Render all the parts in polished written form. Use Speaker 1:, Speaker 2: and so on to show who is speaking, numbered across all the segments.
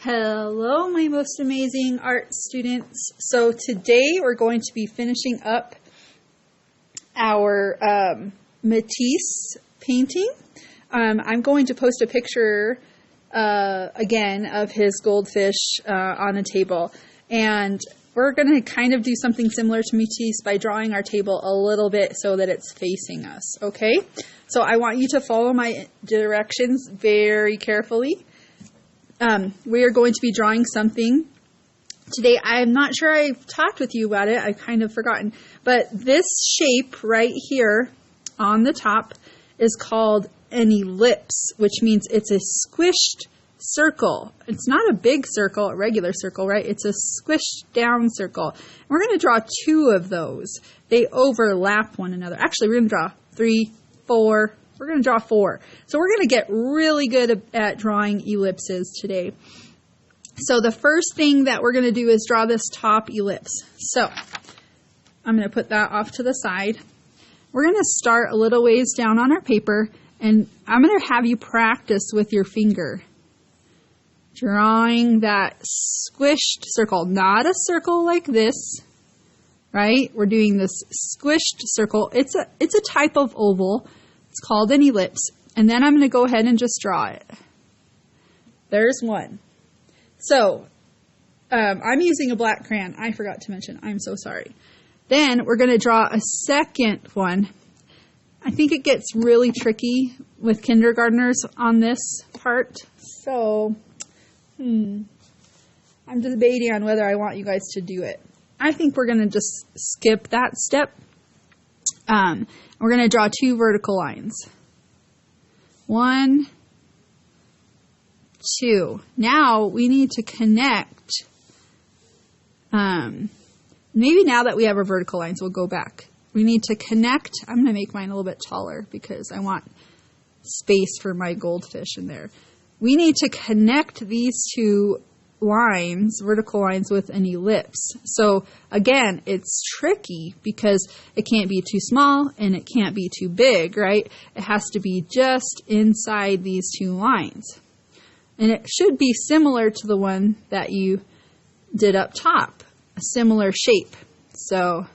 Speaker 1: Hello, my most amazing art students. So today we're going to be finishing up our Matisse painting. I'm going to post a picture again of his goldfish on a table, and we're going to kind of do something similar to Matisse by drawing our table a little bit so that it's facing us, okay? So I want you to follow my directions very carefully. We are going to be drawing something today. I'm not sure I've talked with you about it. I've kind of forgotten. But this shape right here on the top is called an ellipse, which means it's a squished circle. It's not a big circle, a regular circle, right? It's a squished down circle. We're going to draw two of those. They overlap one another. Actually, we're going to draw 3, 4. We're going to draw 4. So we're going to get really good at drawing ellipses today. So the first thing that we're going to do is draw this top ellipse. So I'm going to put that off to the side. We're going to start a little ways down on our paper, and I'm going to have you practice with your finger. Drawing that squished circle, not a circle like this, right? We're doing this squished circle. It's a type of oval. It's called an ellipse. And then I'm going to go ahead and just draw it. There's one. So, I'm using a black crayon. I forgot to mention. I'm so sorry. Then we're going to draw a second one. I think it gets really tricky with kindergartners on this part. So, I'm debating on whether I want you guys to do it. I think we're going to just skip that step. We're going to draw 2 vertical lines. 1, 2. Now we need to connect. Maybe now that we have our vertical lines, we'll go back. We need to connect. I'm going to make mine a little bit taller because I want space for my goldfish in there. We need to connect these 2 lines, vertical lines, with an ellipse. So again, it's tricky because it can't be too small and it can't be too big, right? It has to be just inside these 2 lines. And it should be similar to the one that you did up top, a similar shape. So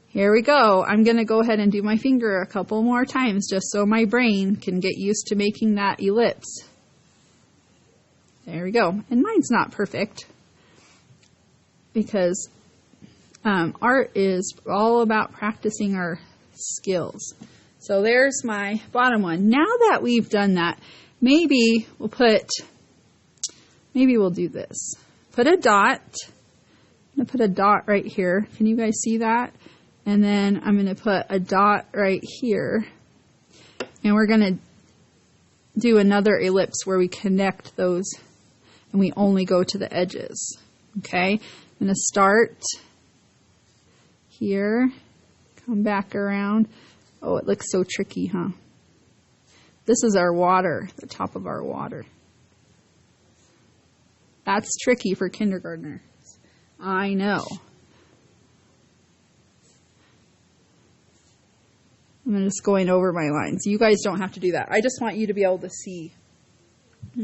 Speaker 1: here we go. I'm going to go ahead and do my finger a couple more times just so my brain can get used to making that ellipse. There we go. And mine's not perfect because art is all about practicing our skills. So there's my bottom one. Now that we've done that, maybe we'll do this. Put a dot. I'm going to put a dot right here. Can you guys see that? And then I'm going to put a dot right here. And we're going to do another ellipse where we connect those and we only go to the edges. Okay? I'm going to start here, come back around. Oh, it looks so tricky, huh? This is our water, the top of our water. That's tricky for kindergartners. I know. I'm just going over my lines. You guys don't have to do that. I just want you to be able to see.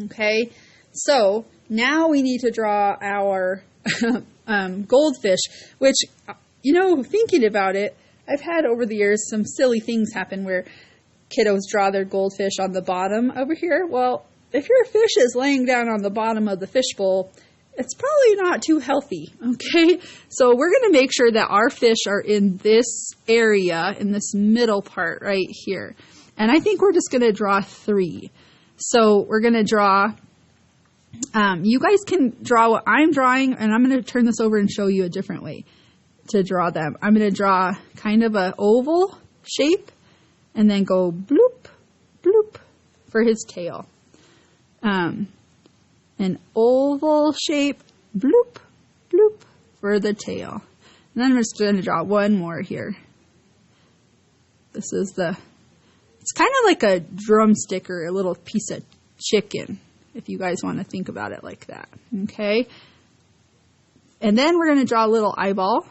Speaker 1: Okay? So now we need to draw our goldfish, which, you know, thinking about it, I've had over the years some silly things happen where kiddos draw their goldfish on the bottom over here. Well, if your fish is laying down on the bottom of the fishbowl, it's probably not too healthy, okay? So we're going to make sure that our fish are in this area, in this middle part right here. And I think we're just going to draw 3. So we're going to draw, you guys can draw what I'm drawing, and I'm going to turn this over and show you a different way to draw them. I'm going to draw kind of an oval shape and then go bloop, bloop for his tail. An oval shape, bloop, bloop, for the tail. And then I'm just going to draw one more here. This is it's kind of like a drumstick or a little piece of chicken, if you guys want to think about it like that. Okay? And then we're going to draw a little eyeball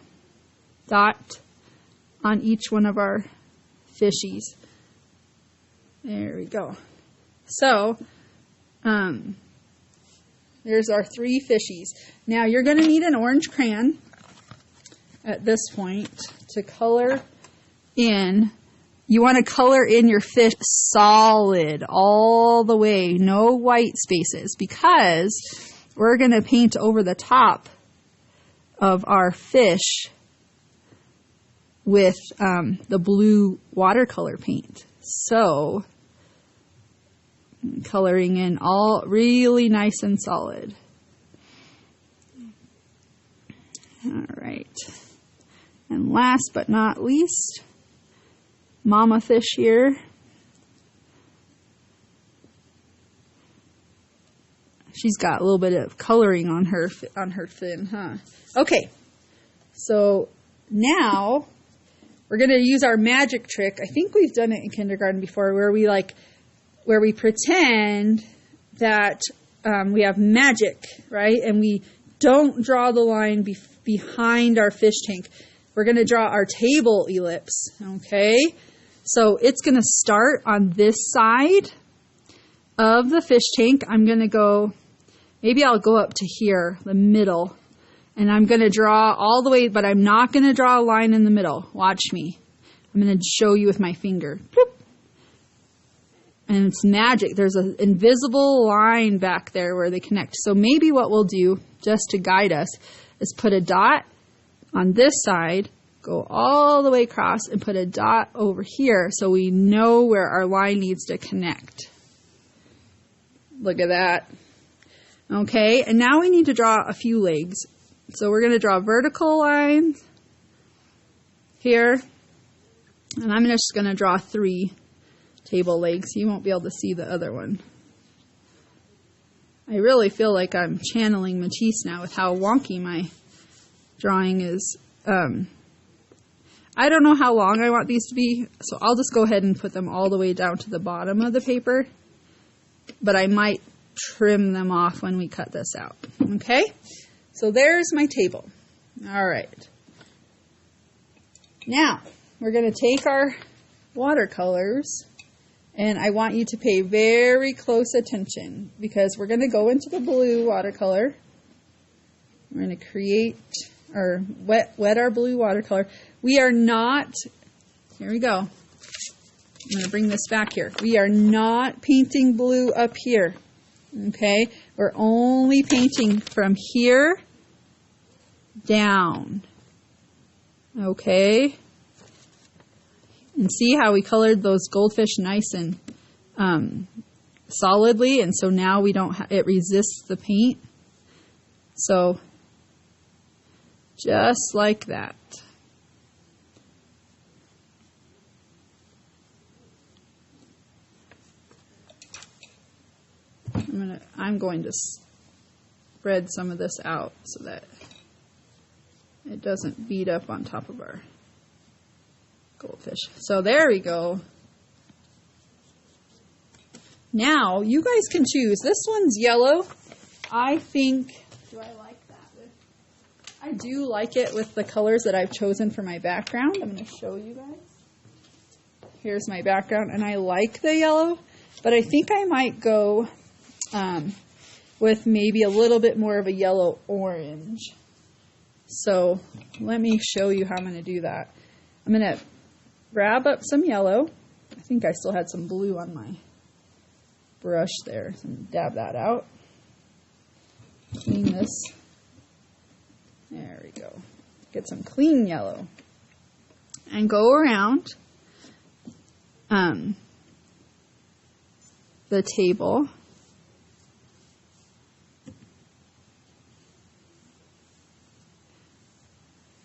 Speaker 1: dot on each one of our fishies. There we go. So, There's our 3 fishies. Now you're going to need an orange crayon at this point to color in. You want to color in your fish solid all the way, no white spaces, because we're going to paint over the top of our fish with the blue watercolor paint. So, coloring in all really nice and solid. All right. And last but not least, mama fish here. She's got a little bit of coloring on her fin, huh? Okay. So now we're going to use our magic trick. I think we've done it in kindergarten before, where we pretend that we have magic, right? And we don't draw the line behind our fish tank. We're going to draw our table ellipse, okay? So it's going to start on this side of the fish tank. I'm going to go, maybe I'll go up to here, the middle. And I'm going to draw all the way, but I'm not going to draw a line in the middle. Watch me. I'm going to show you with my finger. Boop. And it's magic. There's an invisible line back there where they connect. So maybe what we'll do, just to guide us, is put a dot on this side, go all the way across, and put a dot over here so we know where our line needs to connect. Look at that. Okay, and now we need to draw a few legs. So we're going to draw vertical lines here, and I'm just going to draw 3 table legs. You won't be able to see the other one. I really feel like I'm channeling Matisse now with how wonky my drawing is. I don't know how long I want these to be, so I'll just go ahead and put them all the way down to the bottom of the paper, but I might trim them off when we cut this out. Okay? So there's my table. All right. Now, we're going to take our watercolors, and I want you to pay very close attention because we're going to go into the blue watercolor. We're going to create or wet our blue watercolor. We are not, here we go. I'm going to bring this back here. We are not painting blue up here. Okay? We're only painting from here down. Okay? And see how we colored those goldfish nice and solidly, and so now we don't it resists the paint. So just like that. I'm going to spread some of this out so that it doesn't bead up on top of our goldfish. So there we go. Now you guys can choose. This one's yellow. I think, do I like that? I do like it with the colors that I've chosen for my background. I'm going to show you guys. Here's my background, and I like the yellow, but I think I might go with maybe a little bit more of a yellow orange. So let me show you how I'm going to do that. I'm going to grab up some yellow. I think I still had some blue on my brush there. So dab that out. Clean this. There we go. Get some clean yellow. And go around the table.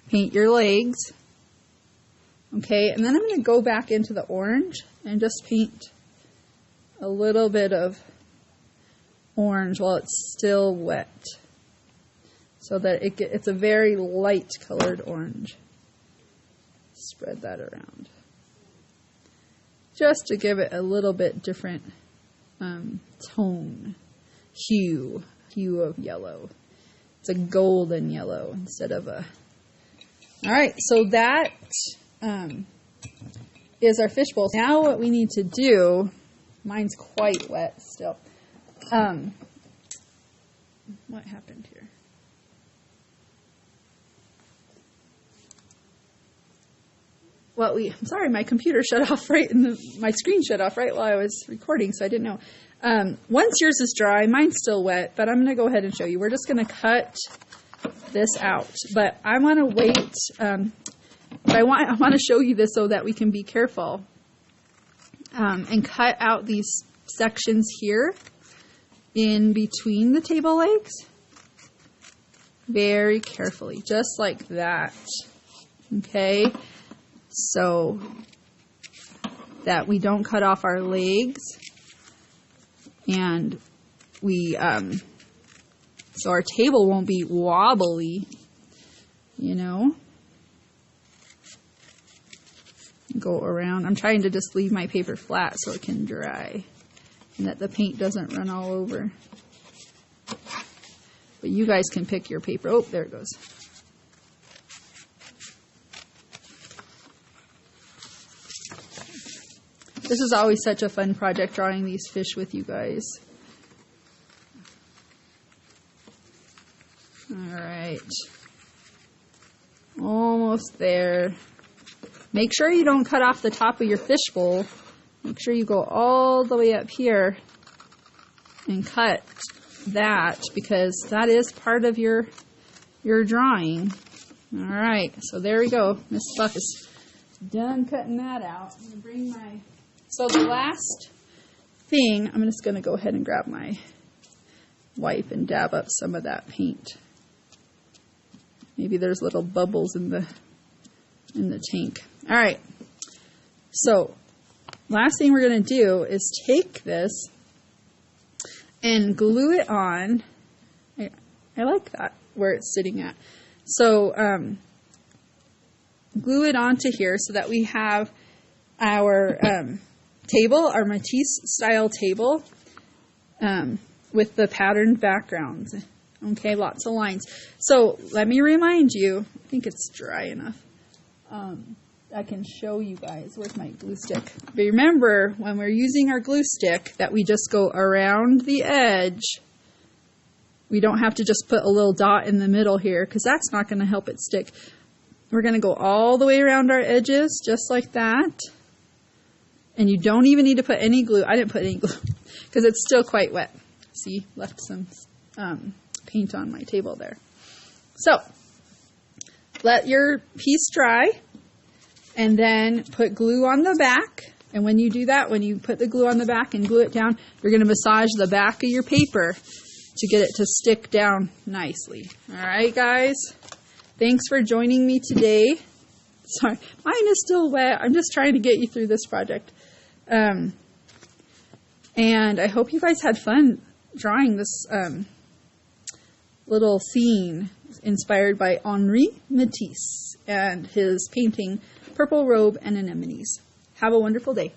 Speaker 1: Paint your legs. Okay, and then I'm going to go back into the orange and just paint a little bit of orange while it's still wet, so that it's a very light colored orange. Spread that around, just to give it a little bit different tone, hue of yellow. It's a golden yellow instead of a... All right, so that is our fishbowl. Now what we need to do, mine's quite wet still, what happened here? Well, I'm sorry, my computer shut off right, my screen shut off right while I was recording, so I didn't know. Once yours is dry, mine's still wet, but I'm going to go ahead and show you. We're just going to cut this out, but I want to wait. I want to show you this so that we can be careful and cut out these sections here in between the table legs very carefully, just like that. Okay. So that we don't cut off our legs, and so our table won't be wobbly, you know. Go around. I'm trying to just leave my paper flat so it can dry and that the paint doesn't run all over. But you guys can pick your paper. Oh, there it goes. This is always such a fun project, drawing these fish with you guys. All right. Almost there. Make sure you don't cut off the top of your fish bowl. Make sure you go all the way up here and cut that, because that is part of your drawing. All right. So there we go. Miss Fluff is done cutting that out. I'm going to bring my... So the last thing, I'm just going to go ahead and grab my wipe and dab up some of that paint. Maybe there's little bubbles in the tank. All right. So last thing we're going to do is take this and glue it on. I like that, where it's sitting at. So glue it onto here so that we have our table, our Matisse style table, with the patterned backgrounds. Okay, lots of lines. So let me remind you, I think it's dry enough. I can show you guys. Where's my glue stick? But remember, when we're using our glue stick, that we just go around the edge. We don't have to just put a little dot in the middle here, because that's not going to help it stick. We're going to go all the way around our edges, just like that. And you don't even need to put any glue. I didn't put any glue because it's still quite wet. See, left some paint on my table there. So let your piece dry and then put glue on the back. And when you do that, when you put the glue on the back and glue it down, you're going to massage the back of your paper to get it to stick down nicely. All right, guys. Thanks for joining me today. Sorry, mine is still wet. I'm just trying to get you through this project. And I hope you guys had fun drawing this little scene inspired by Henri Matisse and his painting, Purple Robe and Anemones. Have a wonderful day.